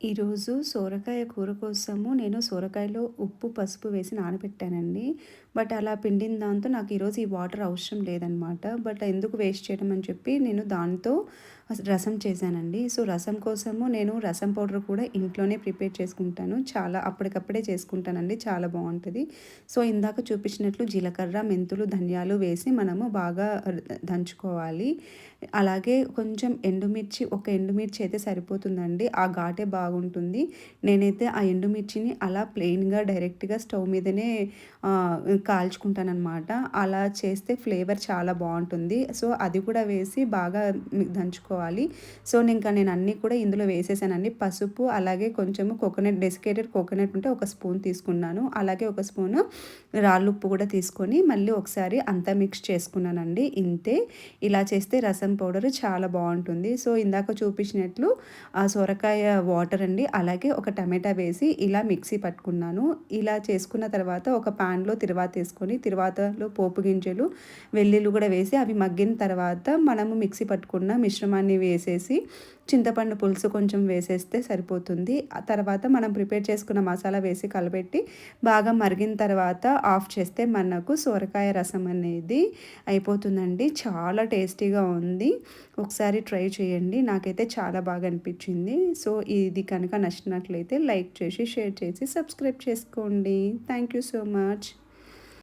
ఈరోజు సోరకాయ కూర కోసము నేను సోరకాయలో ఉప్పు, పసుపు వేసి నానబెట్టానండి. బట్ అలా పిండిన దాంతో నాకు ఈరోజు ఈ వాటర్ అవసరం లేదనమాట. బట్ ఎందుకు వేస్ట్ చేయడం అని చెప్పి నేను దాంతో రసం చేశానండి. సో, రసం కోసము నేను రసం పౌడర్ కూడా ఇంట్లోనే ప్రిపేర్ చేసుకుంటాను. చాలా అప్పటికప్పుడే చేసుకుంటానండి. చాలా బావుంటది. సో, ఇందాక చూపించినట్లు జీలకర్ర, మెంతులు, ధనియాలు వేసి మనము బాగా దంచుకోవాలి. అలాగే కొంచెం ఎండుమిర్చి, ఒక ఎండుమిర్చి అయితే సరిపోతుందండి. ఆ ఘాటే బాగుంటుంది. నేనైతే ఆ ఎండుమిర్చిని అలా ప్లెయిన్‌గా డైరెక్ట్‌గా స్టవ్ మీదనే కాల్చుకుంటాననమాట. అలా చేస్తే ఫ్లేవర్ చాలా బావుంటుంది. సో, అది కూడా వేసి బాగా దంచుకోవాలి. సో, ఇంకా నేను అన్నీ కూడా ఇందులో వేసేసానండి. పసుపు, అలాగే కొంచెము డెసికేటెడ్ కోకోనట్ ఉంటే ఒక స్పూన్ తీసుకున్నాను. అలాగే ఒక స్పూను రాళ్ళుప్పు కూడా తీసుకొని మళ్ళీ ఒకసారి అంతా మిక్స్ చేసుకున్నానండి. ఇంతే. ఇలా చేస్తే రసం పౌడరు చాలా బావుంటుంది. సో, ఇందాక చూపించినట్లు సొరకాయ వాటర్ అండి, అలాగే ఒక టమాటా వేసి ఇలా మిక్సీ పట్టుకున్నాను. ఇలా చేసుకున్న తర్వాత ఒక పాన్‌లో తిరువాతేసుకొని, తిరువాతలో పోపు గింజలు, వెల్లుల్లి కూడా వేసి అవి మగ్గిన తర్వాత మనము మిక్సీ పట్టుకున్న మిశ్రమాన్ని వేసేసి, చింతపండు పులుసు కొంచెం వేసేస్తే సరిపోతుంది. ఆ తర్వాత మనం ప్రిపేర్ చేసుకున్న మసాలా వేసి కలపెట్టి బాగా మరిగిన తర్వాత ఆఫ్ చేస్తే మనకు సొరకాయ రసం అనేది అయిపోతుందండి. చాలా టేస్టీగా ఉంది. ఒకసారి ట్రై చేయండి. నాకైతే చాలా బాగా అనిపించింది. సో, ఇది కనుక నచ్చినట్లయితే లైక్ చేసి, షేర్ చేసి, సబ్స్క్రైబ్ చేసుకోండి. Thank you so much.